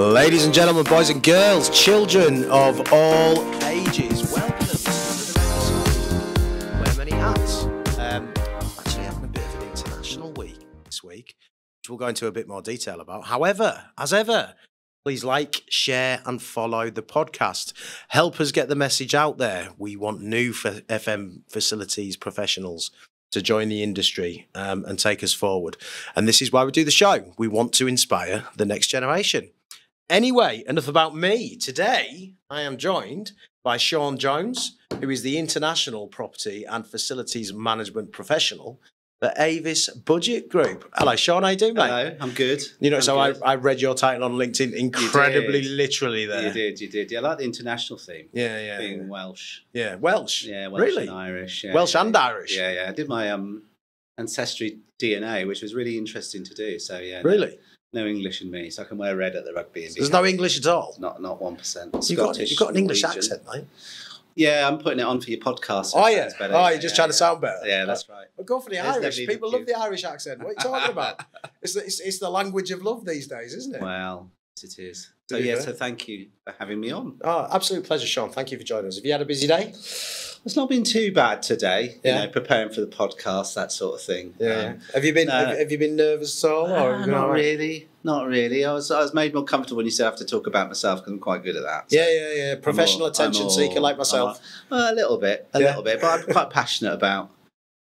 Ladies and gentlemen, boys and girls, children of all ages, welcome to Wear Many Hats. Actually having a bit of an international week this week, which we'll go into a bit more detail about. However, as ever, please like, share and follow the podcast. Help us get the message out there. We want new FM facilities professionals to join the industry and take us forward. And this is why we do the show. We want to inspire the next generation. Anyway, enough about me. Today, I am joined by Sean Jones, who is the International Property and Facilities Management Professional for Avis Budget Group. Hello, Sean. How you doing, mate? Hello, I'm good. You know, so I read your title on LinkedIn incredibly literally there. You did. Yeah, I like the international theme. Yeah. Being Welsh. Yeah, Welsh. Yeah, Welsh really? and Irish. Yeah, Welsh and Irish? Yeah. I did my ancestry DNA, which was really interesting to do. So, yeah. Really? No English in me, so I can wear red at the rugby. And There's no English at all? Not 1%. You've got an English Norwegian. accent, mate. Yeah, I'm putting it on for your podcast. Oh, yeah. Better. Oh, you're just trying to sound better? Yeah, that's right. Well, go for the There's Irish. definitely People love the Irish accent. What are you talking about? It's the language of love these days, isn't it? Well, it is. So, yeah, so thank you for having me on. Oh, absolute pleasure, Sean. Thank you for joining us. Have you had a busy day? It's not been too bad today. Yeah. You know, preparing for the podcast, that sort of thing. Yeah. Have you been nervous at all? Or have you been not all right? really. Not really. I was made more comfortable when you said I have to talk about myself because I'm quite good at that. So yeah. Professional attention seeker like myself. A little bit. But I'm quite passionate about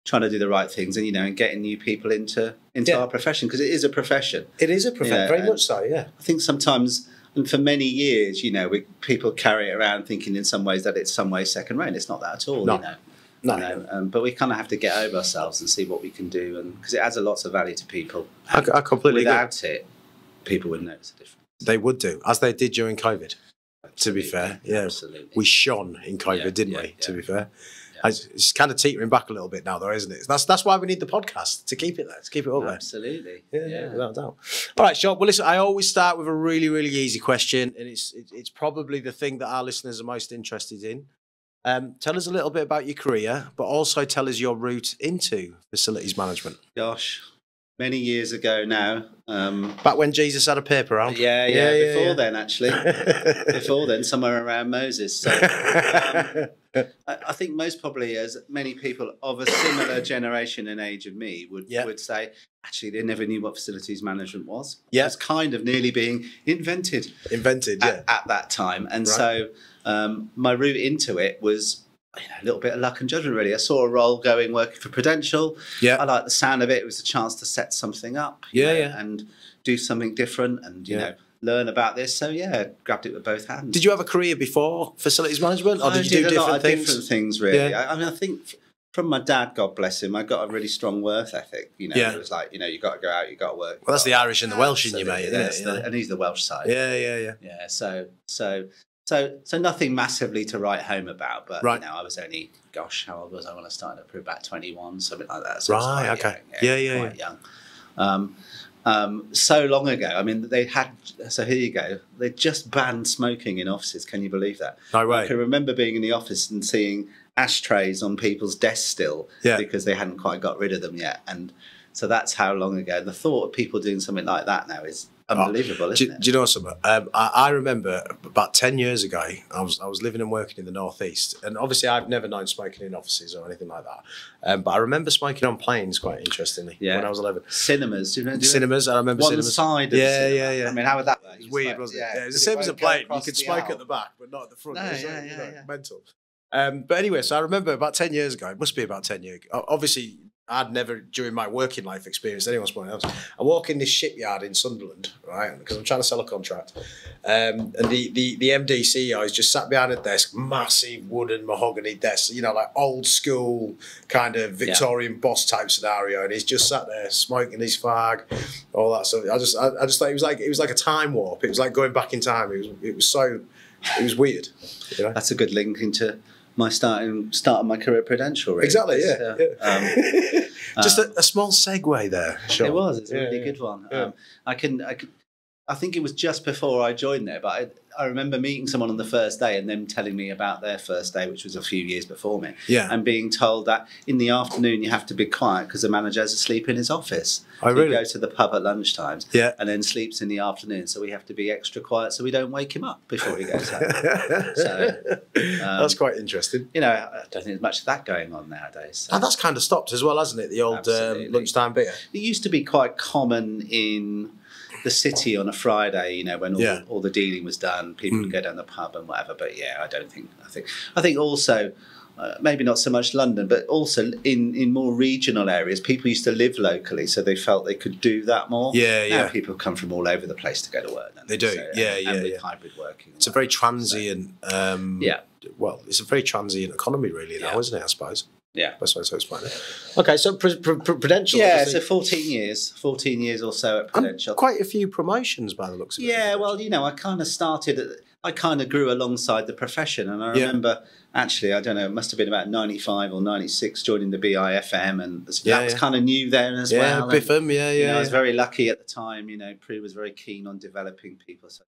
trying to do the right things and getting new people into our profession because it is a profession. It is a profession, very much so. Yeah. I think sometimes. And for many years, people carry it around thinking in some ways that it's some way second rate. It's not that at all, No. But we kind of have to get over ourselves and see what we can do, and because it adds a lot of value to people. I completely agree. Without it, people would notice a difference. They would do, as they did during COVID. To be fair, yeah, absolutely. We shone in COVID, didn't we? To be fair. Yeah. It's kind of teetering back a little bit now, though, isn't it? That's why we need the podcast to keep it there, to keep it up there. Absolutely. Yeah, without a doubt. All right, Sean. Well, listen, I always start with a really, really easy question, and it's probably the thing that our listeners are most interested in. Tell us a little bit about your career, but also tell us your route into facilities management. Gosh, many years ago now. Back when Jesus had a paper round. Yeah. Before then, actually. Before then, somewhere around Moses. So, I think most probably, as many people of a similar generation and age of me would say, actually, they never knew what facilities management was. Yeah. It was kind of nearly being invented. At that time. And so my route into it was a little bit of luck and judgment, really. I saw a role working for Prudential. Yeah. I liked the sound of it. It was a chance to set something up. And do something different and, learn about this. So, grabbed it with both hands. Did you have a career before facilities management, or did you do different things? Different things, really. Yeah. I think from my dad, God bless him, I got a really strong work ethic. It was like, you got to go out, you got to work. Well, that's the Irish and the Welsh in you, mate, isn't it? And he's the Welsh side. Yeah. Yeah, so nothing massively to write home about, but I was only, how old was I when I started? Probably about 21, something like that. So right, okay. Quite young. So long ago, I mean, so here you go, they just banned smoking in offices. Can you believe that? No way. I can remember being in the office and seeing ashtrays on people's desks still because they hadn't quite got rid of them yet. And so that's how long ago. The thought of people doing something like that now is unbelievable, isn't it? Do you know something? I remember about 10 years ago, I was living and working in the Northeast, and obviously I've never known smoking in offices or anything like that. But I remember smoking on planes quite interestingly when I was 11. Cinemas, do you remember? Cinemas, I remember cinemas. One side of the cinema. Yeah. I mean, how would that work? It was weird, wasn't it? Yeah, it was the same as a plane. You could smoke at the back, but not at the front. No, Mental. But anyway, so I remember about 10 years ago, it must be about 10 years ago, obviously I'd never, during my working life, experienced anyone smoking else. I walk in this shipyard in Sunderland, right, because I'm trying to sell a contract. And the MD CEO is just sat behind a desk, massive wooden mahogany desk, like old school kind of Victorian boss type scenario. And he's just sat there smoking his fag, all that stuff. I just thought it was like a time warp. It was like going back in time. It was weird. That's a good link into my start of my career at Prudential, really. Exactly, yeah. Just a small segue there, Sean. It was. It's a really good one. I think it was just before I joined there, but I remember meeting someone on the first day and them telling me about their first day, which was a few years before me, and being told that in the afternoon you have to be quiet because the manager has to sleep in his office. Oh, really? He goes to the pub at lunchtimes and then sleeps in the afternoon, so we have to be extra quiet so we don't wake him up before he goes home. So that's quite interesting. You know, I don't think there's much of that going on nowadays. So. And that's kind of stopped as well, hasn't it? The old lunchtime beer. It used to be quite common in the city on a Friday, you know, when all the dealing was done, people would go down the pub and whatever. But yeah, I think also maybe not so much London, but also in more regional areas, people used to live locally, so they felt they could do that more. Now people come from all over the place to go to work. They do, and with hybrid working. It's a very transient. Well, it's a very transient economy, really, now, isn't it? I suppose. Yeah, that's what I was explaining. Okay, so Prudential. Yeah, so 14 years or so at Prudential. And quite a few promotions by the looks of it. Yeah, well, you know, I kind of grew alongside the profession, and I remember actually, I don't know, it must have been about 95 or 96 joining the BIFM, and that was kind of new then as well. BIFM, you know, I was very lucky at the time. You know, Prue was very keen on developing people, so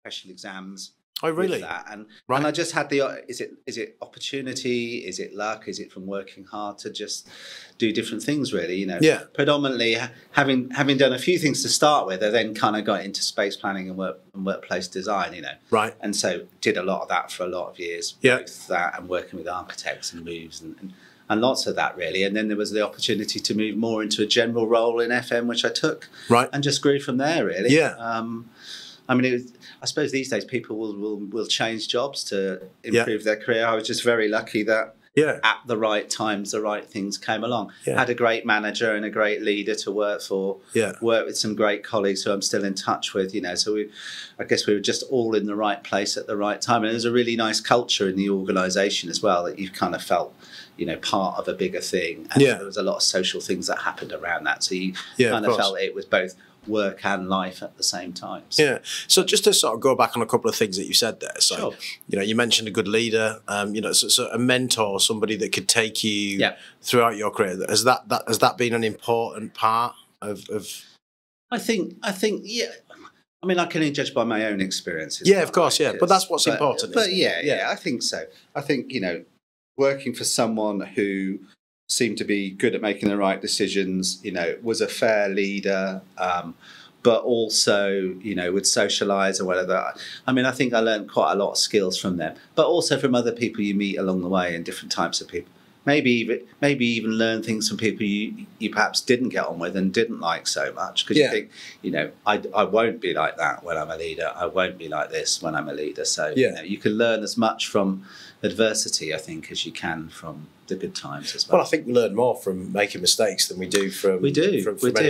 special exams. Oh, really? That. And I just had is it opportunity? Is it luck? Is it from working hard to just do different things, really? You know, predominantly having done a few things to start with, I then kind of got into space planning and workplace design, you know. And so did a lot of that for a lot of years. Both that and working with architects and moves and lots of that, really. And then there was the opportunity to move more into a general role in FM, which I took. And just grew from there, really. I mean, I suppose these days people will change jobs to improve their career. I was just very lucky that at the right times, the right things came along. Had a great manager and a great leader to work for. Worked with some great colleagues who I'm still in touch with. You know, so I guess we were just all in the right place at the right time. And there's a really nice culture in the organisation as well that you've kind of felt, you know, part of a bigger thing. And there was a lot of social things that happened around that. So you kind of felt it was both work and life at the same time. So just to sort of go back on a couple of things that you said there. So, you know, you mentioned a good leader, you know, so a mentor, somebody that could take you throughout your career. Has that been an important part of? I think, yeah. I mean, I can only judge by my own experiences. Yeah, of course, but that's what's important. But yeah, I think so. I think, you know, working for someone who seemed to be good at making the right decisions, you know, was a fair leader, but also, you know, would socialise or whatever. I mean, I think I learned quite a lot of skills from them, but also from other people you meet along the way and different types of people. Maybe even learn things from people you perhaps didn't get on with and didn't like so much, because you think, you know, I won't be like that when I'm a leader. I won't be like this when I'm a leader. So you know, you can learn as much from adversity, I think, as you can from the good times as well. Well, I think we learn more from making mistakes than we do from we do,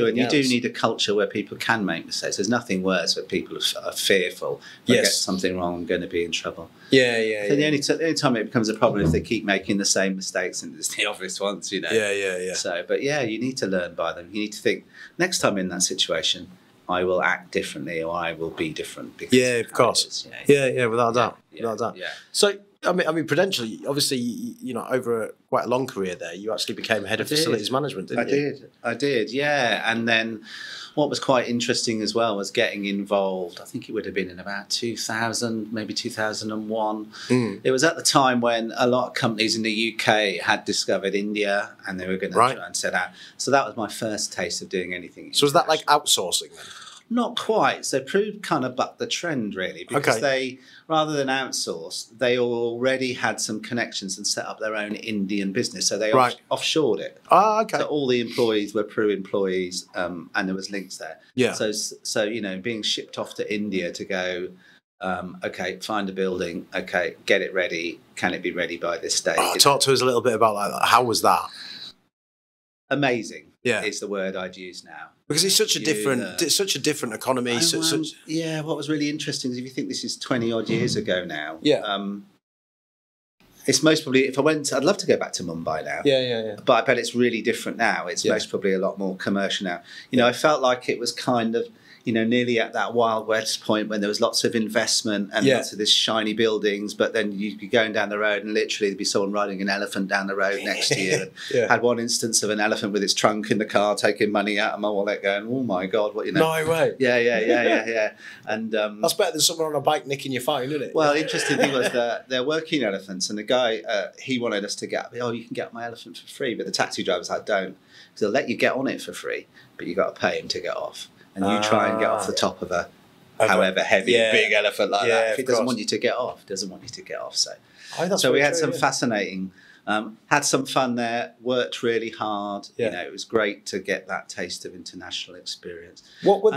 and you else. do need a culture where people can make mistakes. There's nothing worse when people are fearful. Get something wrong, I'm going to be in trouble. So the only time it becomes a problem if they keep making the same mistakes, and it's the obvious ones, you know. So, but you need to learn by them. You need to think, next time in that situation, I will act differently, or I will be different. Of course. Without a doubt. Without a doubt. So, I mean, Prudential, obviously, you know, over quite a long career there, you actually became head of facilities management, didn't you? I did, yeah. And then what was quite interesting as well was getting involved. I think it would have been in about 2000, maybe 2001. It was at the time when a lot of companies in the UK had discovered India and they were going to try and set out. So that was my first taste of doing anything. So was that like outsourcing then? Not quite. So Prue kind of bucked the trend, really, because they, rather than outsource, they already had some connections and set up their own Indian business. So they offshored it. So all the employees were Prue employees, and there was links there. So you know, being shipped off to India to go, okay, find a building, okay, get it ready. Can it be ready by this date? Talk to us a little bit about that. How was that? Amazing. Is the word I'd use now. Because it's such a different economy. What was really interesting is if you think this is 20 odd years ago now. It's most probably, if I went, I'd love to go back to Mumbai now. But I bet it's really different now. It's most probably a lot more commercial now. You know, I felt like it was kind of, nearly at that Wild West point when there was lots of investment and lots of this shiny buildings, but then you'd be going down the road and literally there'd be someone riding an elephant down the road next to you. And had one instance of an elephant with its trunk in the car taking money out of my wallet going, oh my God, what, No way. Yeah. And that's better than someone on a bike nicking your phone, isn't it? Well, the interesting thing was that they're working elephants, and the guy, he wanted us to get, you can get my elephant for free, but the taxi driver's like, don't. Because they'll let you get on it for free, but you've got to pay him to get off. And you try and get off the top of a however heavy, big elephant like that. If he doesn't want you to get off, So we had some fascinating, had some fun there, worked really hard. It was great to get that taste of international experience. What were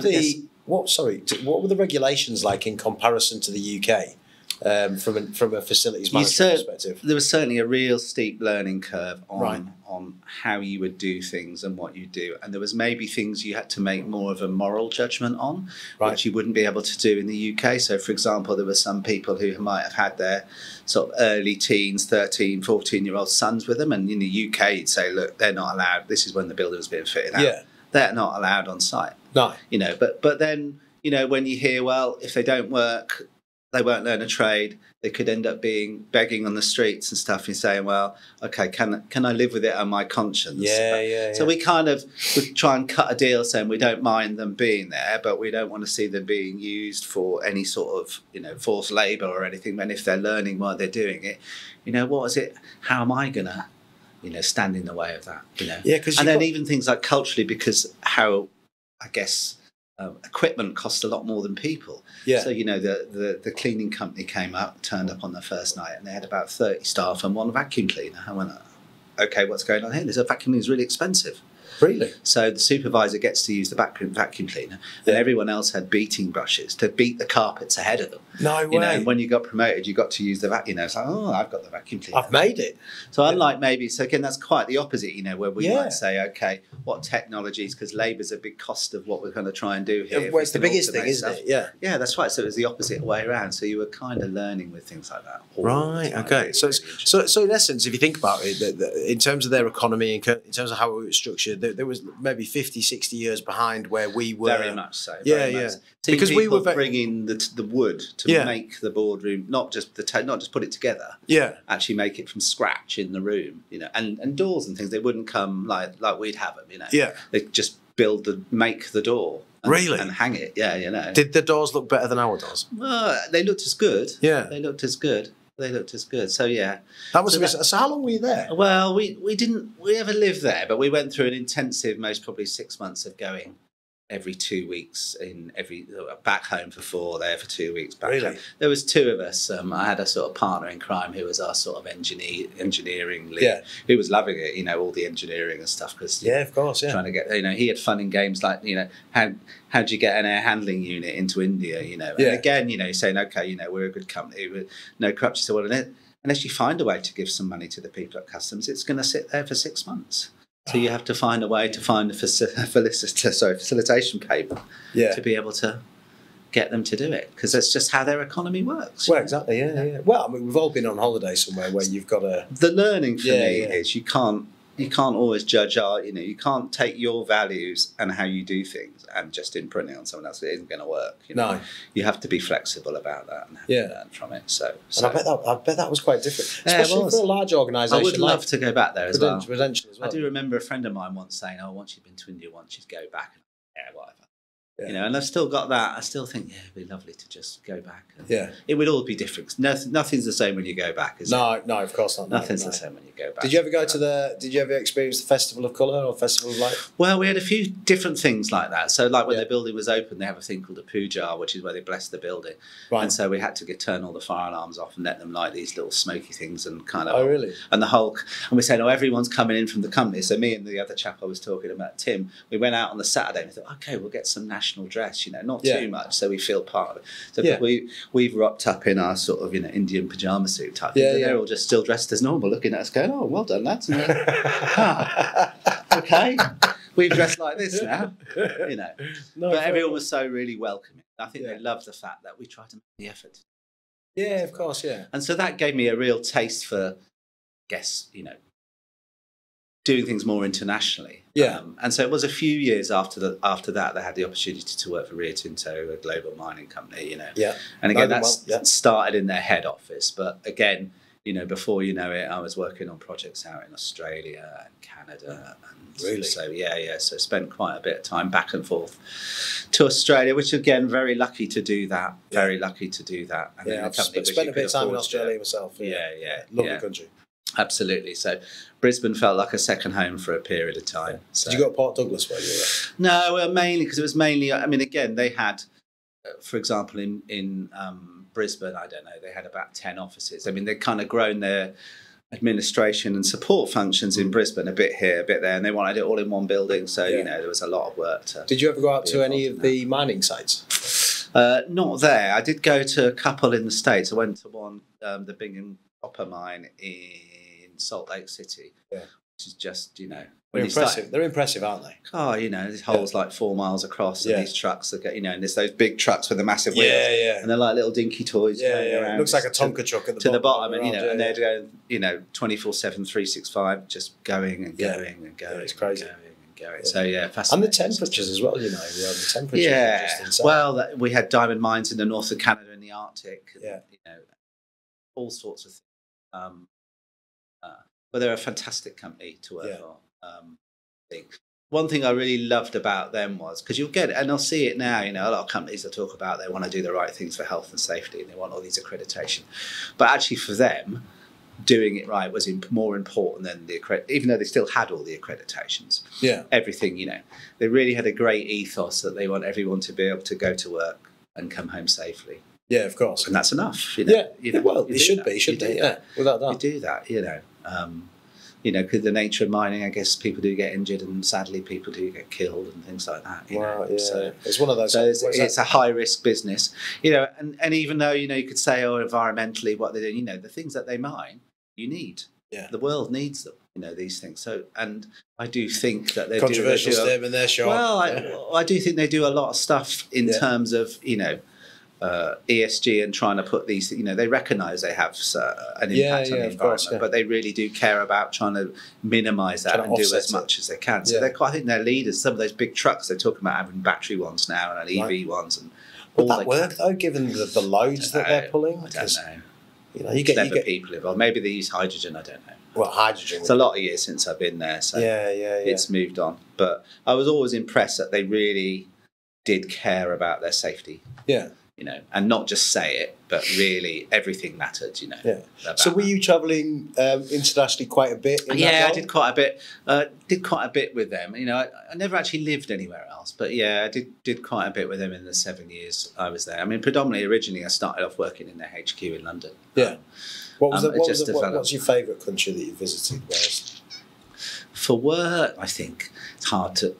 what were the regulations like in comparison to the UK? From a facilities management perspective, there was certainly a real steep learning curve on how you would do things and what you do, and there was maybe things you had to make more of a moral judgment on, which you wouldn't be able to do in the UK. So, for example, there were some people who might have had their sort of early teens, 13, 14-year-old sons with them, and in the UK, you'd say, look, they're not allowed. This is when the building was being fitted out. Yeah. They're not allowed on site. No, but then when you hear, well, if they don't work, they won't learn a trade. They could end up begging on the streets and stuff and saying, well, okay, can I live with it on my conscience? So we kind of would try and cut a deal saying we don't mind them being there, but we don't want to see them being used for any sort of, forced labour or anything. And if they're learning while they're doing it, what is it? How am I going to, stand in the way of that? And then even things like culturally, because how, I guess, equipment costs a lot more than people. So, the cleaning company came up, turned up on the first night, and they had about 30 staff and one vacuum cleaner. I went, okay, what's going on here? This vacuum cleaner is really expensive. Really? So the supervisor gets to use the vacuum cleaner, and everyone else had beating brushes to beat the carpets ahead of them. No way. And when you got promoted, you got to use the vacuum. It's like, I've got the vacuum cleaner. I've made it. So unlike so again, that's quite the opposite, where we might say, okay, what technologies, because labour's a big cost of what we're going to try and do here. Well, it's the biggest thing, isn't it? Yeah, that's right. So it was the opposite way around. So you were kind of learning with things like that. Right, okay. So in essence, if you think about it, in terms of their economy, in terms of how it was structured, there was maybe 50, 60 years behind where we were. Very much so. Because we were bringing the wood to make the boardroom, not just put it together. Actually make it from scratch in the room, and doors and things. They wouldn't come like we'd have them, They just make the door. And hang it. Did the doors look better than our doors? Well, they looked as good. They looked as good. So that was so how long were you there? Well, we ever lived there, but we went through an intensive, most probably 6 months of going every 2 weeks back home for 4, there for 2 weeks back home. There was 2 of us. I had a sort of partner in crime who was our sort of engineering lead, who was loving it, all the engineering and stuff, because of course, trying to get, he had fun in games like, how do you get an air handling unit into India, and again, he's saying, okay, we're a good company with no corruption. So unless you find a way to give some money to the people at customs, it's going to sit there for 6 months. So you have to find a way to find a facilitation payment to be able to get them to do it, because that's just how their economy works. Well, exactly, yeah. Well, I mean, we've all been on holiday somewhere where you've got to... The learning for me is you can't always judge you can't take your values and how you do things and just imprint it on someone else. It isn't going to work. No. You have to be flexible about that and have to learn from it. So and I bet that was quite different, especially for a large organisation. I would love to go back there as well. I do remember a friend of mine once saying, once you've been to India once, you'd go back. Whatever. And I've still got that. I still think, it'd be lovely to just go back. It would all be different. Nothing's the same when you go back, is it? No, of course not. Nothing's the same when you go back. Did you ever Did you ever experience the Festival of Colour or Festival of Light? Well, we had a few different things like that. So, like when the building was open, they have a thing called a puja, which is where they bless the building. Right. And so we had to turn all the fire alarms off and let them light these little smoky things and kind of. Oh, really? And we're saying, everyone's coming in from the company. So me and the other chap I was talking about, Tim, we went out on the Saturday and we thought, okay, we'll get some national dress, not too much, so we feel part of it. So we've rocked up in our sort of Indian pajama suit type thing, and they're all just still dressed as normal, looking at us going, oh, well done, lads. Okay, we've dressed like this now, No, but everyone was so really welcoming. I think they loved the fact that we tried to make the effort. Yeah, of course, yeah. And so that gave me a real taste for, doing doing things more internationally. Yeah. And so it was a few years after that they had the opportunity to work for Rio Tinto, a global mining company, you know. Yeah. And again, that started in their head office. But again, you know, before you know it, I was working on projects out in Australia and Canada. And really? So, yeah. So I spent quite a bit of time back and forth to Australia, which again, very lucky to do that. Yeah. Very lucky to do that. And I've spent a bit of time in Australia myself. Yeah. Lovely country. Absolutely. So Brisbane felt like a second home for a period of time. Yeah. So. Did you go to Port Douglas where you were? No, well, mainly because it was mainly, I mean, again, they had, for example, in Brisbane, I don't know, they had about 10 offices. I mean, they'd kind of grown their administration and support functions in Brisbane, a bit here, a bit there, and they wanted it all in one building. So, you know, there was a lot of work to... Did you ever go out to any of the mining sites? Not there. I did go to a couple in the States. I went to one, the Bingham Copper Mine in Salt Lake City, which is just, you know... They're impressive. They're impressive, aren't they? Oh, you know, this hole's like 4 miles across, and these trucks that get, you know, and there's those big trucks with the massive wheels, and they're like little dinky toys. It looks like a Tonka truck at the bottom, and you know, and they're going, you know, 24/7, 365, just going and going and going. It's crazy. Going. So fascinating. And the temperatures as well, you know, the temperatures. Yeah. Are just insane. Well, we had diamond mines in the north of Canada and the Arctic. And, you know, all sorts of things. But they're a fantastic company to work for. One thing I really loved about them was, because you'll get it, and I'll see it now, you know, a lot of companies that talk about they want to do the right things for health and safety and they want all these accreditation. But actually for them, doing it right was more important than the even though they still had all the accreditations. Yeah. Everything, you know, they really had a great ethos that they want everyone to be able to go to work and come home safely. Yeah, of course. And that's enough. You know? You know, well, it should be, shouldn't it? Yeah, without that. You do that, you know. You know, because the nature of mining, I guess people do get injured, and sadly, people do get killed and things like that. You know? Yeah. So it's one of those. So it's a high risk business, you know. And even though, you know, you could say, oh, environmentally, what they do, you know, the things that they mine, you need. Yeah. The world needs them. You know, these things. So, and I do think that they're controversial statement there, sure. Well, I do think they do a lot of stuff in terms of, you know, ESG and trying to put these, you know, they recognise they have an impact on the environment, but they really do care about trying to minimise that and do as much as they can. So they're quite, I think they're leaders. Some of those big trucks, they're talking about having battery ones now and EV ones. And would that work though, given the loads that they're pulling? I don't know. You know, you get people involved. Maybe they use hydrogen. I don't know. Well, hydrogen. It's a lot of years since I've been there, so it's moved on. But I was always impressed that they really did care about their safety. Yeah. You know, and not just say it, but really everything mattered, you know. Yeah. So were you travelling internationally quite a bit? I did quite a bit. Did quite a bit with them. You know, I never actually lived anywhere else, but I did quite a bit with them in the 7 years I was there. I mean, predominantly originally I started off working in their HQ in London. Yeah. What's your favourite country that you visited? For work, I think it's hard to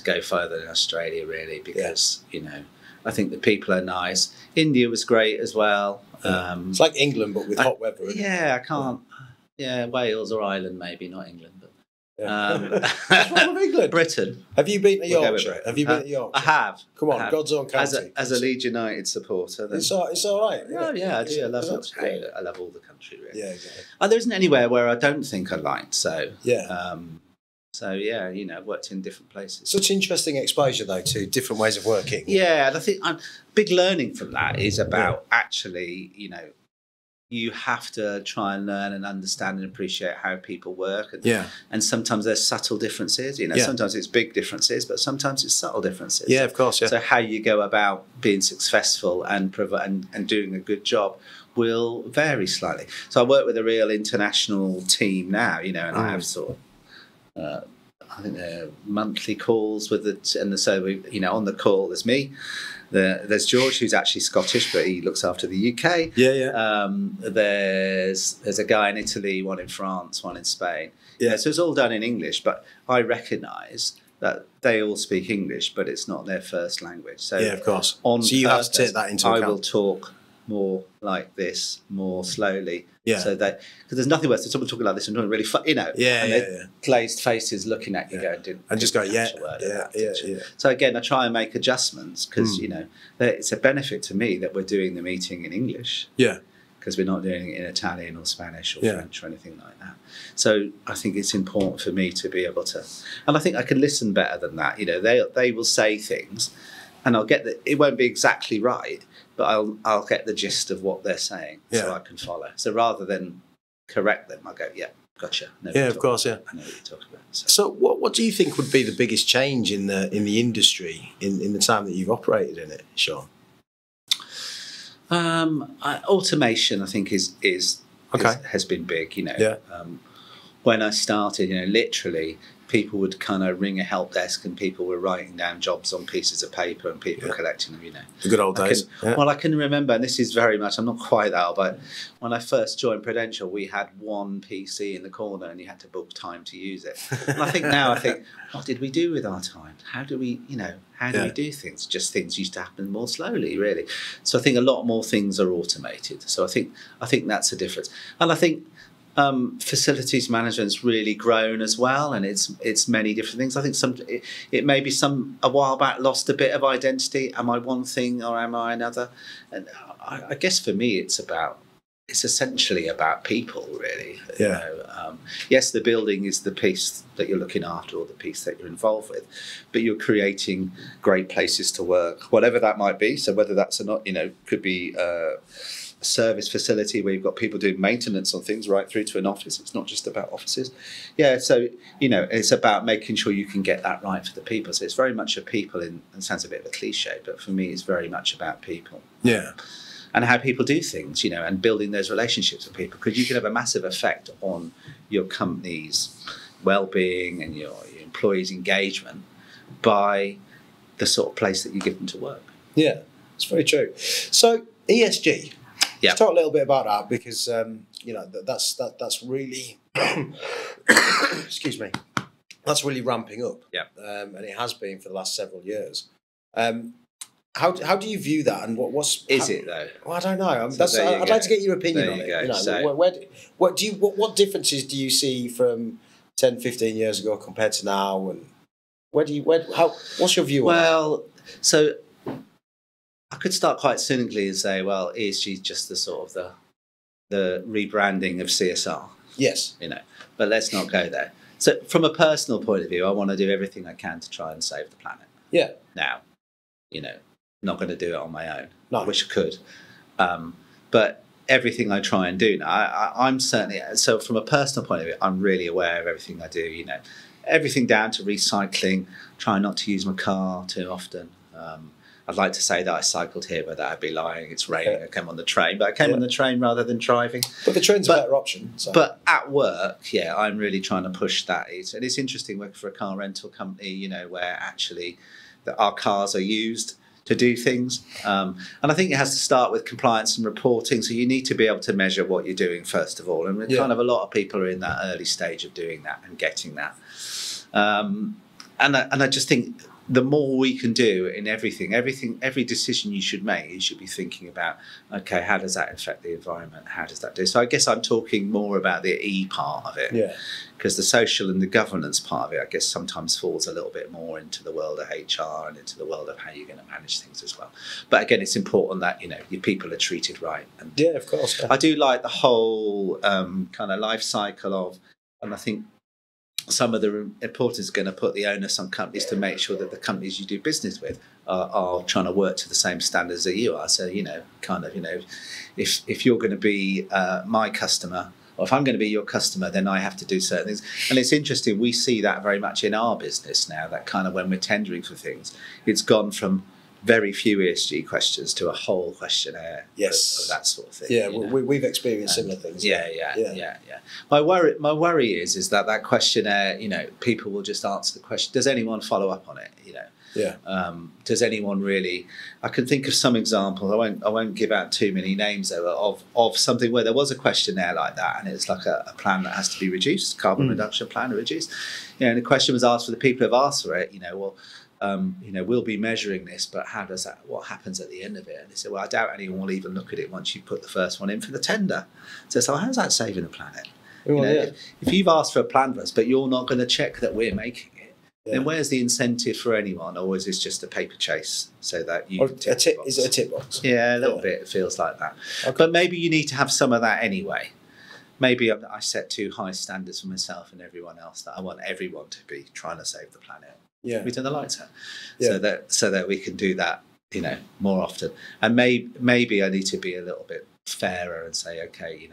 go further than Australia really, because you know, I think the people are nice. India was great as well. It's like England, but with hot weather. I can't. Yeah, Wales or Ireland, maybe, not England. But what's wrong with England? Britain. Have you been to Yorkshire? Have you been to Yorkshire? I have. Come on, God's own country. As a Leeds United supporter, then... it's all right. Yeah, I do. I love it. I love all the country, really. Yeah, exactly. There isn't anywhere where I don't think I liked. So you know, I've worked in different places. Such interesting exposure, though, to different ways of working. Yeah, and I think big learning from that is about actually, you know, you have to try and learn and understand and appreciate how people work. And sometimes there's subtle differences, you know, sometimes it's big differences, but sometimes it's subtle differences. Yeah, of course. Yeah. So how you go about being successful and doing a good job will vary slightly. So I work with a real international team now, you know, and I have sort of, I think they're monthly calls with so we, you know, on the call there's me, there's George, who's actually Scottish but he looks after the UK. There's a guy in Italy, one in France, one in Spain. So it's all done in English, but I recognise that they all speak English, but it's not their first language. So of course. So you have to take that into account. I will talk more like this, more slowly. So that, because there's nothing worse than someone talking like this and doing really you know. Glazed faces looking at you and just going, So again, I try and make adjustments because you know it's a benefit to me that we're doing the meeting in English. Yeah. because we're not doing it in Italian or Spanish or French or anything like that. So I think it's important for me to be able to, and I think I can listen better than that. You know, they will say things, and I'll get that it won't be exactly right, but I'll get the gist of what they're saying, so I can follow. So rather than correct them, I go, yeah, gotcha. Of course, I know what you're talking about. So what do you think would be the biggest change in the industry in the time that you've operated in it, Sean? Automation, I think, has been big. You know, when I started, you know, literally people would kind of ring a help desk and people were writing down jobs on pieces of paper and people collecting them. You know, the good old days. Well, I can remember, and this is very much, I'm not quite that old, but when I first joined Prudential, we had one PC in the corner and you had to book time to use it. And I think now, what did we do with our time? How do we, you know, how do we do things? Just things used to happen more slowly, really. So I think a lot more things are automated. So I think that's a difference. And I think facilities management's really grown as well, and it's many different things. I think it may be a while back lost a bit of identity. Am I one thing or am I another? And I guess for me, it's essentially about people, really. You know, yes, the building is the piece that you're looking after or the piece that you're involved with, but you're creating great places to work, whatever that might be. So whether that's could be a service facility where you've got people doing maintenance on things right through to an office. It's not just about offices. So, you know, it's about making sure you can get that right for the people. So it's very much a people, and sounds a bit of a cliche, but for me, it's very much about people. Yeah. And how people do things, you know, and building those relationships with people, because you can have a massive effect on your company's well-being and your employees' engagement by the sort of place that you give them to work. Yeah, it's very true. So ESG. Yeah. Let's talk a little bit about that, because you know, that's really excuse me, that's really ramping up. Yeah. And it has been for the last several years. How do you view that, and is it though? Well, I don't know. I'd like to get your opinion on it. You know, so, what differences do you see from 10, 15 years ago compared to now, and what's your view on it? Well, so I could start quite cynically and say, well, ESG is just the sort of the rebranding of CSR. Yes. You know, but let's not go there. So from a personal point of view, I want to do everything I can to try and save the planet. Yeah. Now, you know, not going to do it on my own. No. I wish I could. But everything I try and do now, I'm certainly, so from a personal point of view, I'm really aware of everything I do, you know, everything down to recycling, trying not to use my car too often. I'd like to say that I cycled here, but that I'd be lying. It's raining. I came on the train, but I came on the train rather than driving. But the train's a better option. So. But at work, I'm really trying to push that. And it's interesting working for a car rental company, you know, where actually our cars are used to do things. And I think it has to start with compliance and reporting. So you need to be able to measure what you're doing, first of all. And kind of a lot of people are in that early stage of doing that and getting that. And I just think the more we can do in every decision you should make, you should be thinking about, okay, how does that affect the environment? How does that do? So I guess I'm talking more about the E part of it. Yeah. Because the social and the governance part of it, I guess, sometimes falls a little bit more into the world of HR and into the world of how you're going to manage things as well. But again, it's important that, you know, your people are treated right. And yeah, of course. Yeah. I do like the whole kind of life cycle of, and I think some of the importance is going to put the onus on companies to make sure that the companies you do business with are trying to work to the same standards that you are. So, you know, kind of, you know, if you're going to be my customer, or if I'm going to be your customer, then I have to do certain things. And it's interesting, we see that very much in our business now, that kind of when we're tendering for things, it's gone from very few ESG questions to a whole questionnaire of that sort of thing. Yeah, we've experienced similar things. Yeah. My worry is that questionnaire, you know, people will just answer the question. Does anyone follow up on it? You know. Yeah. Does anyone really? I can think of some examples. I won't give out too many names though, of something where there was a questionnaire like that, and it's like a plan that has to be reduced, carbon reduction plan to reduce. You know, and the question was asked for the people who've asked for it. You know, well. You know, we'll be measuring this, but how does that? What happens at the end of it? And they said, well, I doubt anyone will even look at it once you put the first one in for the tender. So how's that saving the planet? Well, you know, if you've asked for a plan for us, but you're not going to check that we're making it, then where's the incentive for anyone? Or is this just a paper chase so that you can tick the box? Is it a tick box? Yeah, a little bit. It feels like that. Okay. But maybe you need to have some of that anyway. Maybe I set too high standards for myself and everyone else that I want everyone to be trying to save the planet. Yeah, we turn the lights out, so that we can do that, more often. And maybe I need to be a little bit fairer and say, okay,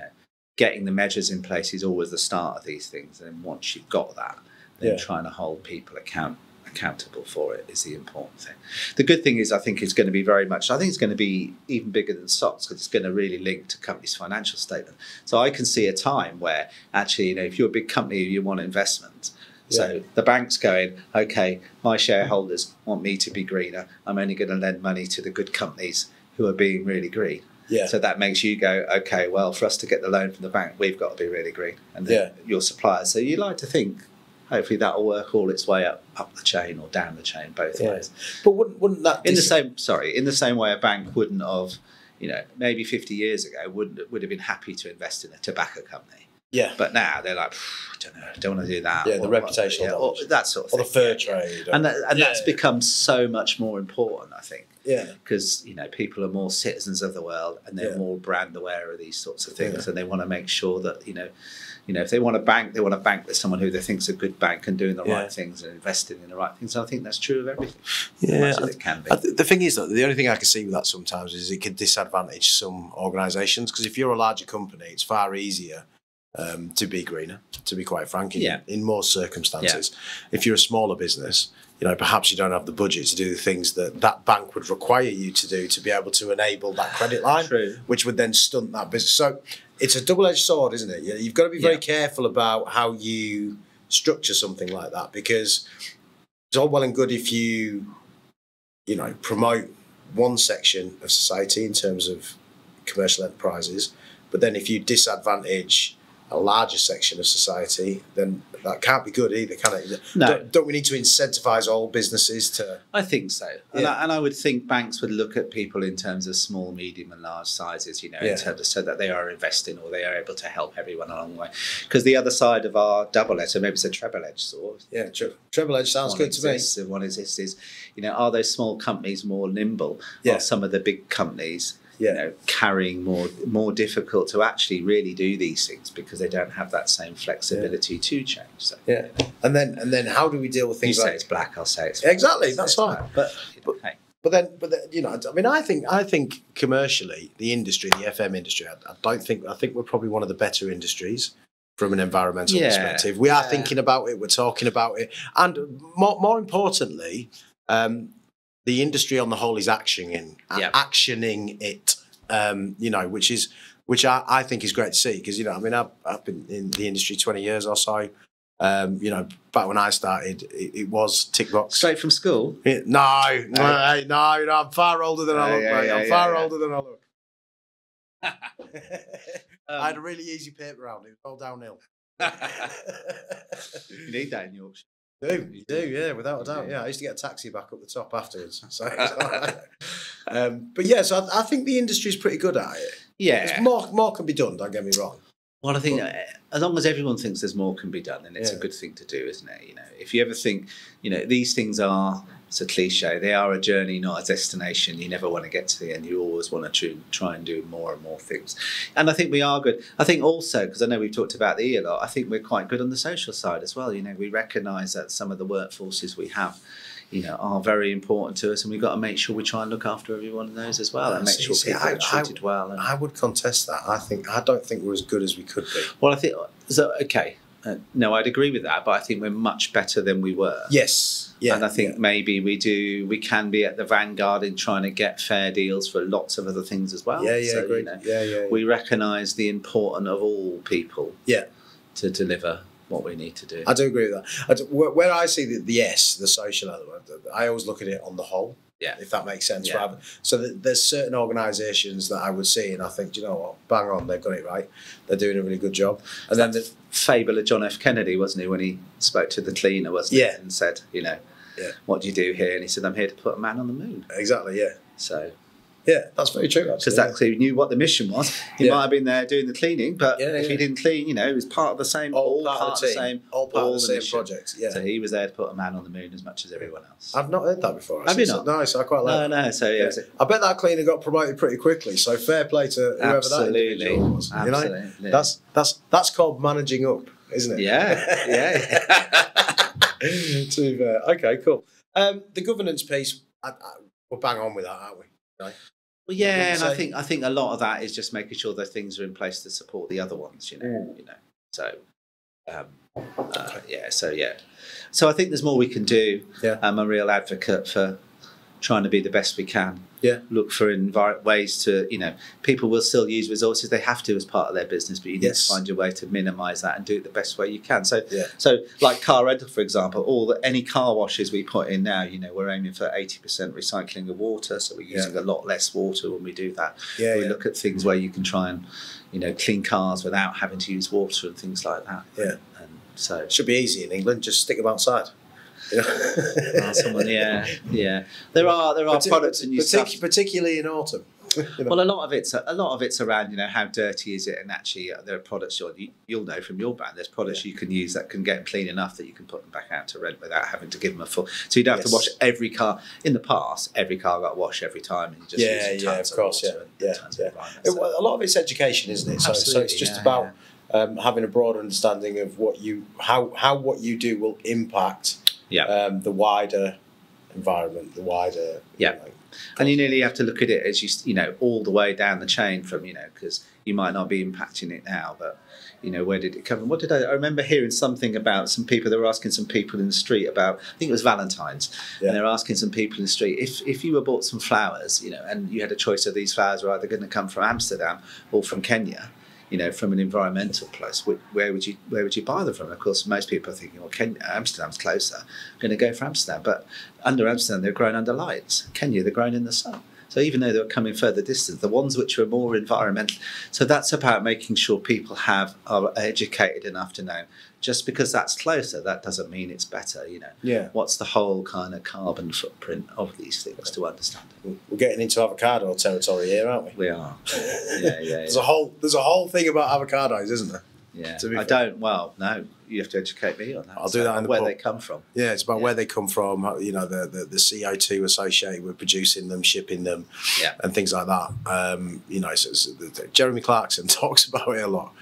getting the measures in place is always the start of these things, and once you've got that, then trying to hold people accountable for it is the important thing. The good thing is, I think it's going to be it's going to be even bigger than SOX, because it's going to really link to companies' financial statement. So I can see a time where actually, if you're a big company, you want investment. So the bank's going, okay, my shareholders want me to be greener. I'm only going to lend money to the good companies who are being really green. Yeah. So that makes you go, okay, well, for us to get the loan from the bank, we've got to be really green. And then your suppliers. So you like to think, hopefully that'll work all its way up the chain or down the chain, both ways. But wouldn't that in the same way a bank wouldn't have, maybe 50 years ago would have been happy to invest in a tobacco company. Yeah. But now they're like, I don't know, I don't want to do that. Yeah, the reputational or that sort of thing. Or the fur trade. And that's become so much more important, I think. Yeah. Because, people are more citizens of the world, and they're more brand aware of these sorts of things, and they want to make sure that, if they want to bank, they want to bank with someone who they think is a good bank and doing the right things and investing in the right things. And I think that's true of everything. Yeah, as much as it can be. The thing is that the only thing I can see with that sometimes is it can disadvantage some organisations, because if you're a larger company, it's far easier to be greener, to be quite frank, in most circumstances. Yeah. If you're a smaller business, perhaps you don't have the budget to do the things that bank would require you to do to be able to enable that credit line, which would then stunt that business. So it's a double-edged sword, isn't it? You've got to be very careful about how you structure something like that, because it's all well and good if you promote one section of society in terms of commercial enterprises, but then if you disadvantage a larger section of society, then that can't be good either, can it? No. Don't we need to incentivise all businesses to... I think so. And I would think banks would look at people in terms of small, medium and large sizes, in terms of, so that they are investing or they are able to help everyone along the way. Because the other side of our double-edged, so maybe it's a treble-edged sword. Yeah, treble-edged sounds good to me. And one exists is, are those small companies more nimble? Are some of the big companies... carrying more difficult to actually really do these things because they don't have that same flexibility to change. So, and then how do we deal with things you like say it's black? I'll say it's white. Exactly. That's fine. But then I think commercially the industry, the FM industry, I think we're probably one of the better industries from an environmental perspective. We are thinking about it. We're talking about it, and more importantly. The industry on the whole is actioning it, which I think is great to see, because I've been in the industry 20 years or so. Back when I started, it was tick box. Straight from school? No, I'm far older than I look, mate. I'm far older than I look. I had a really easy paper round. It was all downhill. You need that in Yorkshire. You do, yeah, without a doubt. Yeah, I used to get a taxi back up the top afterwards. So, so I think the industry's pretty good at it. Yeah, more can be done. Don't get me wrong. Well, I think as long as everyone thinks there's more can be done, then it's a good thing to do, isn't it? If you ever think, these things are. It's a cliche. They are a journey, not a destination. You never want to get to the end. You always want to try and do more and more things. And I think we are good. I think also, because I know we've talked about the E a lot, I think we're quite good on the social side as well. We recognise that some of the workforces we have, are very important to us, and we've got to make sure we try and look after every one of those as well, and make sure people are treated well. And I would contest that. I don't think we're as good as we could be. Well, I think so. Okay. No, I'd agree with that, but I think we're much better than we were. Yes. Yeah. And I think maybe we can be at the vanguard in trying to get fair deals for lots of other things as well. Yeah, so, agreed. We recognise the importance of all people to deliver what we need to do. I do agree with that. Where I see the social element, I always look at it on the whole. Yeah, if that makes sense. Rather, so there's certain organisations that I would see, and I think, bang on, they've got it right. They're doing a really good job. And then the fable of John F. Kennedy, wasn't he, when he spoke to the cleaner, wasn't he, and said, what do you do here? And he said, I'm here to put a man on the moon. Exactly. Yeah. So, Yeah, that's very true. Because that's he knew what the mission was. He might have been there doing the cleaning, but if he didn't clean, you know, it was part of the same, all part of the same project. Yeah. So he was there to put a man on the moon as much as everyone else. I've not heard that before. Have you not? No, so I quite like. No. So yeah, I bet that cleaner got promoted pretty quickly. So fair play to whoever that individual was. Absolutely. You know? That's called managing up, isn't it? Yeah. Too fair. Okay, cool. The governance piece, we're bang on with that, aren't we? Right? Well, yeah, and I think a lot of that is just making sure that things are in place to support the other ones. You know. So, So I think there's more we can do. Yeah. I'm a real advocate for trying to be the best we can. Yeah. Look for ways to, people will still use resources. They have to as part of their business, but you need to find your way to minimise that and do it the best way you can. So, like car rental, for example, any car washes we put in now, we're aiming for 80% recycling of water. So we're using a lot less water when we do that. Yeah, we look at things where you can try and, clean cars without having to use water and things like that. Yeah. And so it should be easy in England. Just stick them outside. There are products and particularly in autumn. Well, a lot of it's around how dirty is it, and actually there are products you'll know from your brand. There's products you can use that can get clean enough that you can put them back out to rent without having to give them a full. So you don't have to wash every car. In the past, every car got washed every time, and you just use tons of water and tons of environment. A lot of it's education, isn't it? So it's just about having a broad understanding of how what you do will impact. The wider environment, the wider... And you nearly have to look at it as all the way down the chain from, because you might not be impacting it now, but, where did it come from? I remember hearing something about some people, they were asking some people in the street about, I think it was Valentine's, and they were asking some people in the street, if you were bought some flowers, and you had a choice of these flowers were either going to come from Amsterdam or from Kenya, from an environmental place, where would you buy them from? Of course, most people are thinking, well, Amsterdam's closer. I'm going to go for Amsterdam. But under Amsterdam, they're grown under lights. Kenya, they're grown in the sun. So even though they're coming further distance, the ones which are more environmental. So that's about making sure people are educated enough to know, just because that's closer, that doesn't mean it's better, What's the whole kind of carbon footprint of these things to understand? We're getting into avocado territory here, aren't we? We are. There's a whole thing about avocados, isn't there? Yeah. No, you have to educate me on that. I'll do that on where they come from. Yeah, it's about where they come from, the CO2 associated with producing them, shipping them, and things like that. Jeremy Clarkson talks about it a lot.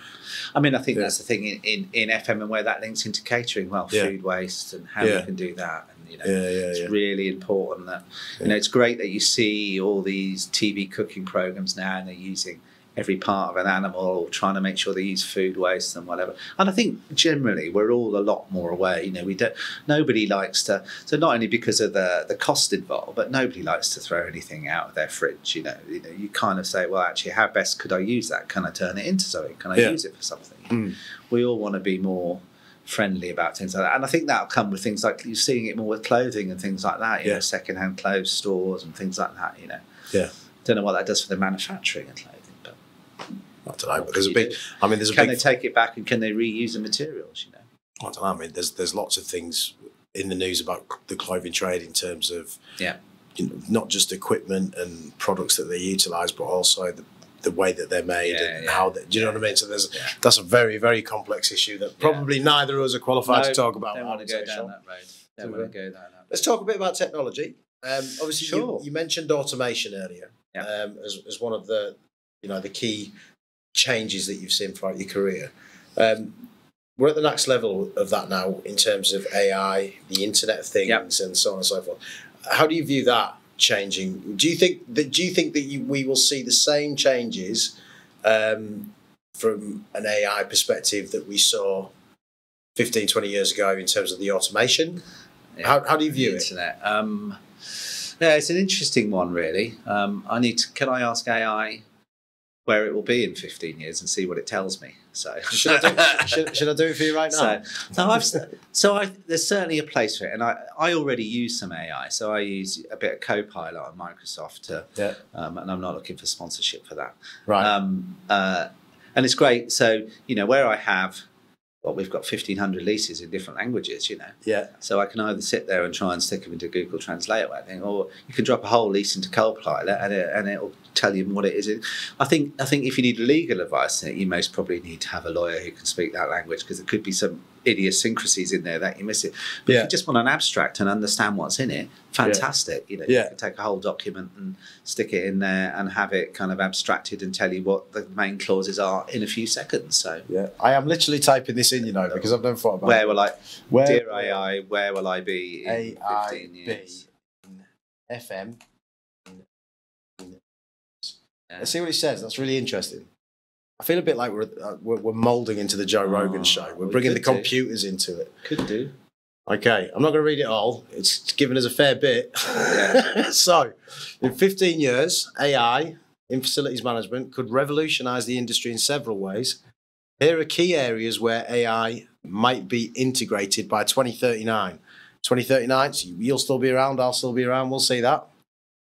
I mean, I think that's the thing in FM and where that links into catering. Well, food waste and how you can do that. And, it's really important that, it's great that you see all these TV cooking programs now and they're using every part of an animal or trying to make sure they use food waste and whatever. And I think generally we're all a lot more aware. Nobody likes to, so not only because of the cost involved, but nobody likes to throw anything out of their fridge. You kind of say, well, actually, how best could I use that? Can I turn it into something? Can I use it for something? We all want to be more friendly about things like that. And I think that'll come with things like you're seeing it more with clothing and things like that, second-hand clothes stores and things like that, Don't know what that does for the manufacturing of clothing. I don't know, but there's a big. Can they take it back and can they reuse the materials? I don't know. I mean, there's lots of things in the news about the clothing trade in terms of not just equipment and products that they utilise, but also the way that they're made and how. Do you know what I mean? So that's a very, very complex issue that probably neither of us are qualified to talk about. Don't want to go down that road. Don't want to go down that road. Let's talk a bit about technology. Obviously, you mentioned automation earlier as one of the the key changes that you've seen throughout your career. We're at the next level of that now in terms of AI, the Internet of Things, and so on and so forth. How do you view that changing? Do you think that we will see the same changes from an AI perspective that we saw 15, 20 years ago in terms of the automation? How do you view it? Internet. It's an interesting one, really. Can I ask AI where it will be in 15 years and see what it tells me? So should I do it for you right now? There's certainly a place for it, and I already use some AI. So I use a bit of Copilot on Microsoft, and I'm not looking for sponsorship for that. Right. And it's great. So where I have well, we've got 1,500 leases in different languages, you know. Yeah. So I can either sit there and try and stick them into Google Translate or anything, or you can drop a whole lease into Copilot and it'll tell you what it is. I think if you need legal advice, you most probably need to have a lawyer who can speak that language, because there could be some idiosyncrasies in there that you miss it. But if you just want an abstract and understand what's in it, fantastic. You know, you can take a whole document and stick it in there and have it kind of abstracted and tell you what the main clauses are in a few seconds. So I am literally typing this in, you know, because I've never thought about dear AI, where will I be in 15 years? In FM. Let's see what it says. That's really interesting. I feel a bit like we're moulding into the Joe Rogan show. We're bringing the computers into it. Could do. Okay, I'm not going to read it all. It's given us a fair bit. So, in 15 years, AI in facilities management could revolutionise the industry in several ways. Here are key areas where AI might be integrated by 2039. 2039, so you'll still be around, I'll still be around, we'll see that.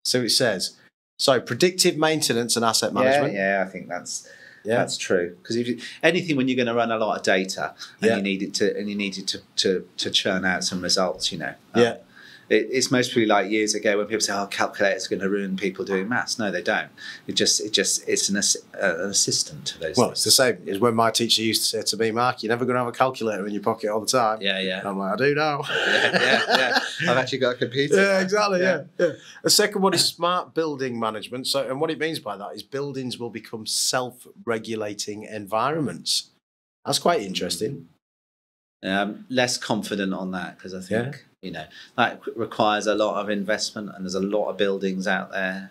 See what it says. So, predictive maintenance and asset management. Yeah, I think that's true. Because anything when you're going to run a lot of data and you need it to churn out some results, you know. It's mostly like years ago when people say, "Oh, calculators are going to ruin people doing maths." No, they don't. It's an assistant to those. Well, it's the same as when my teacher used to say to me, "Mark, you're never going to have a calculator in your pocket all the time." Yeah. And I'm like, I do now. Yeah. I've actually got a computer. Yeah, exactly. Yeah. The second one is smart building management. So, and what it means by that is buildings will become self-regulating environments. That's quite interesting. Less confident on that, because I think you know that requires a lot of investment, and there's a lot of buildings out there.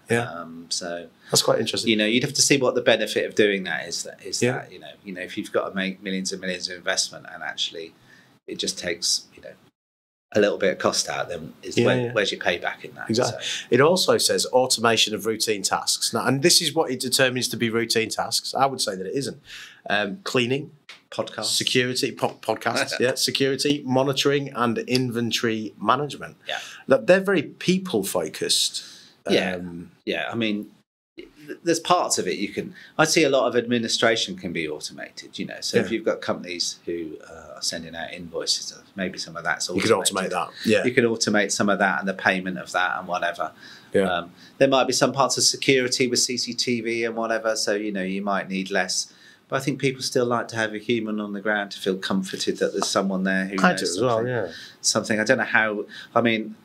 So that's quite interesting. You know, you'd have to see what the benefit of doing that is. That you know if you've got to make millions and millions of investment, and actually it just takes a little bit of cost out, then where's your payback in that? Exactly. So. It also says automation of routine tasks. Now, and this is what it determines to be routine tasks. I would say that it isn't. Cleaning, podcast, security, podcasts, security, monitoring, and inventory management. Yeah, they're very people focused. I mean, there's parts of it I'd see a lot of administration can be automated, you know. So if you've got companies who are sending out invoices, maybe some of that's automated. You could automate that. Yeah. You could automate some of that and the payment of that and whatever. Yeah. There might be some parts of security with CCTV and whatever, so, you know, you might need less. But I think people still like to have a human on the ground to feel comforted that there's someone there who knows something. I don't know how, I mean,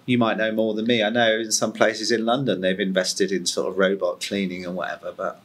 you might know more than me. I know in some places in London they've invested in sort of robot cleaning and whatever. But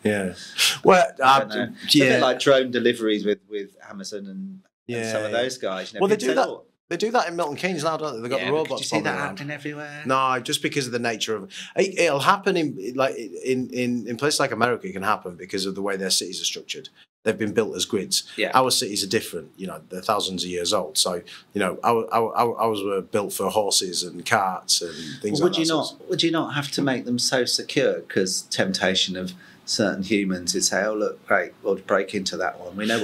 well, I don't know. It's a bit like drone deliveries with Amazon and some of those guys. You know, well, they do that. They do that in Milton Keynes now, don't they? They've got the robots. Did you see that happening everywhere? No, just because of the nature of it. It'll happen in places like America. It can happen because of the way their cities are structured. They've been built as grids. Our cities are different. You know, they're thousands of years old. So, you know, ours were built for horses and carts and things like that. Would you not have to make them so secure? Because temptation of certain humans is say, "Oh, look, great, we'll break into that one. We know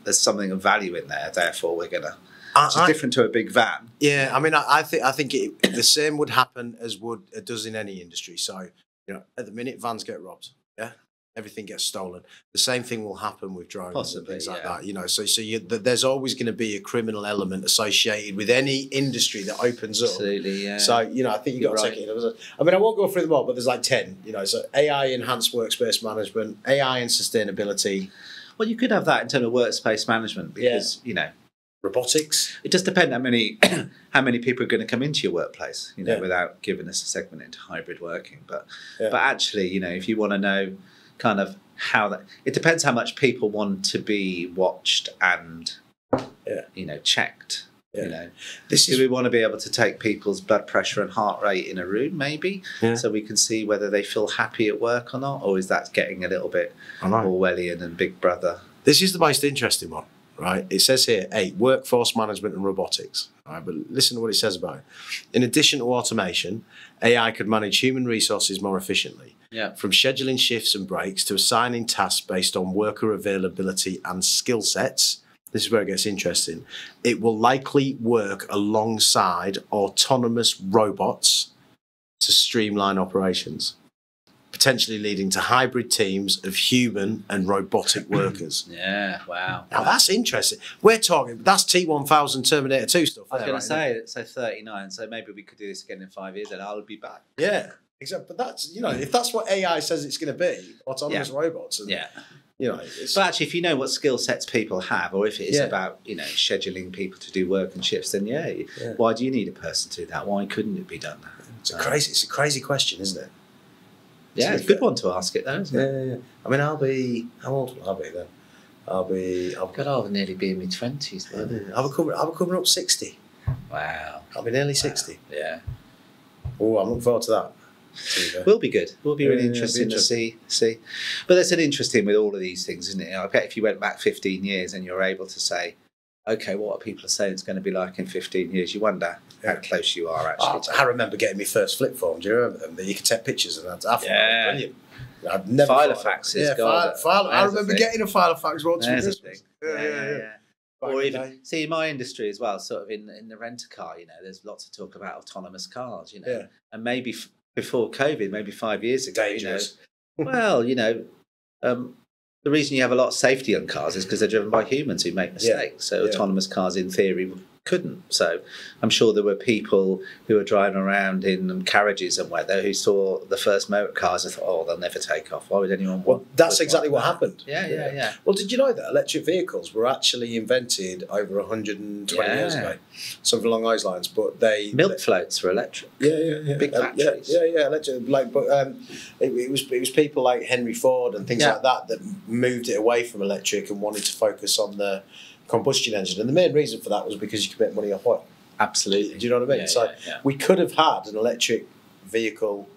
there's something of value in there. Therefore, we're gonna." It's different to a big van. Yeah, I mean, I think the same would happen as it does in any industry. So, you know, at the minute, vans get robbed. Yeah. Everything gets stolen. The same thing will happen with drones and things like that. You know, so there's always going to be a criminal element associated with any industry that opens up. Absolutely, yeah. So, you know, I think you've got to take it in. I mean, I won't go through them all, but there's like 10. You know, so AI enhanced workspace management, AI and sustainability. Well, you could have that in terms of workspace management because you know. Robotics. It does depend how many people are going to come into your workplace, you know, without giving us a segment into hybrid working. But actually, you know, if you want to know kind of it depends how much people want to be watched and you know, checked. You know, do we want to be able to take people's blood pressure and heart rate in a room, maybe, so we can see whether they feel happy at work or not, or is that getting a little bit Orwellian and Big Brother? This is the most interesting one. Right, it says here, 8, workforce management and robotics. All right, but listen to what it says about it. In addition to automation, AI could manage human resources more efficiently. From scheduling shifts and breaks to assigning tasks based on worker availability and skill sets. This is where it gets interesting. It will likely work alongside autonomous robots to streamline operations. potentially leading to hybrid teams of human and robotic workers. Yeah, wow. Now that's interesting. We're talking, that's T1000 Terminator 2 stuff. I was going to say, so 39, so maybe we could do this again in 5 years and I'll be back. Yeah, exactly. But that's, you know, if that's what AI says it's going to be, autonomous robots. And, you know, but actually, if you know what skill sets people have, or if it is about, you know, scheduling people to do work and shifts, then why do you need a person to do that? Why couldn't it be done? It's a crazy question, isn't it? Yeah, it's a good one to ask it, though, isn't it? Yeah. I mean, how old will I be then? I'll nearly be in my 20s, man. I'll be coming up 60. Wow. I'll be nearly 60. Yeah. Oh, I'm looking forward to that. Will be good. Will be really interesting to see. But that's an interesting with all of these things, isn't it? I bet if you went back 15 years and you're able to say, okay, what are people saying it's going to be like in 15 years? You wonder how close you are actually. I remember getting my first flip phone. Do you remember them? That you could take pictures and that. Yeah. Brilliant. I've never Filofaxes. I remember getting a Filofax once for Christmas. Yeah. Or even see in my industry as well, sort of in the rent-a-car, you know, there's lots of talk about autonomous cars, you know, and maybe before COVID, maybe 5 years ago, dangerous. You know, well, you know, the reason you have a lot of safety on cars is because they're driven by humans who make mistakes. So autonomous cars, in theory, couldn't. So I'm sure there were people who were driving around in carriages and weather who saw the first motor cars and thought, oh, they'll never take off. Why would anyone want? Well, that's exactly what happened. Yeah. Well, did you know that electric vehicles were actually invented over 120 years ago? Something along those lines. But milk floats were electric. Yeah. Big factories. Electric. It was people like Henry Ford and things like that moved it away from electric and wanted to focus on the combustion engine, and the main reason for that was because you could make money off oil. Absolutely. Do you know what I mean? We could have had an electric vehicle,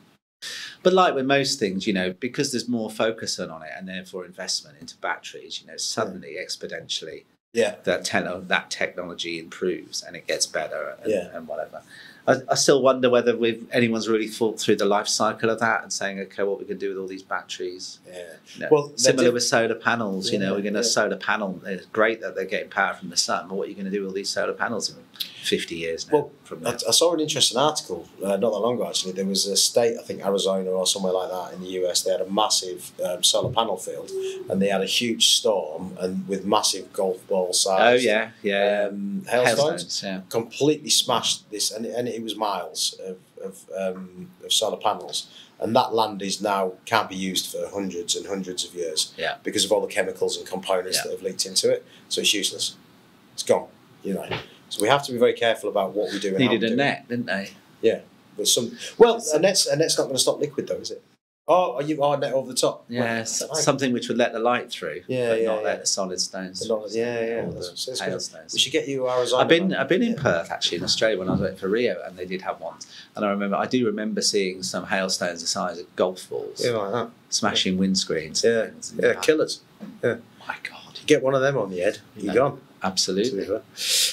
but like with most things, you know, because there's more focus on it and therefore investment into batteries, you know, suddenly exponentially, that technology improves and it gets better and whatever. I still wonder whether anyone's really thought through the life cycle of that and saying, okay, what we can do with all these batteries. Yeah. You know, well, similar with solar panels, you know, we're going to solar panel. It's great that they're getting power from the sun, but what are you going to do with all these solar panels in 50 years now? Well, I saw an interesting article not that long ago, actually. There was a state, I think Arizona or somewhere like that in the US, they had a massive solar panel field and they had a huge storm and with massive golf ball size. Hailstones. Completely smashed this, and it was miles of solar panels, and that land is now can't be used for hundreds and hundreds of years because of all the chemicals and components that have leaked into it. So it's useless. It's gone. You know. So we have to be very careful about what we do. Needed a net, didn't they? Yeah, but a net's not going to stop liquid though, is it? Oh, a net over the top. Yeah, something which would let the light through. Not let the solid stones. Hailstones. We should get you Arizona. I've been in Perth actually in Australia when I was waiting for Rio, and they did have ones. And I do remember seeing some hailstones the size of golf balls. Yeah, like that. Smashing windscreens. Yeah, killers. Yeah. My God. You get one of them on the head, you're gone. Absolutely. All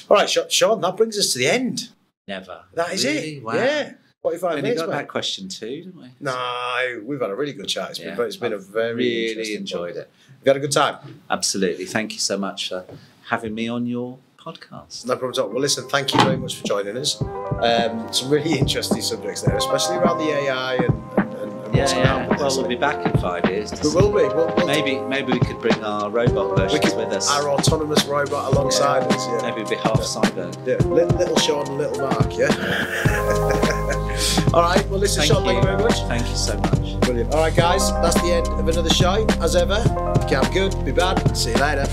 right, Sean, that brings us to the end. Never. That is it. Wow. Yeah. 45 minutes. We got that question too, didn't we? No, we've had a really good chat. It's been a very really enjoyed it. You've had a good time. Absolutely. Thank you so much for having me on your podcast. No problem at all. Well, listen, thank you very much for joining us. Some really interesting subjects there, especially around the AI and what's around with this. Well, we'll be back in 5 years. We will be. Maybe we could bring our robot versions with us. Our autonomous robot alongside us. Yeah. Maybe we'll be half cyber. Yeah, little Sean and little Mark. Yeah. All right. Well, listen, Sean, thank you very much. Thank you so much. Brilliant. All right, guys, that's the end of another show. As ever, you can't be good, be bad. See you later.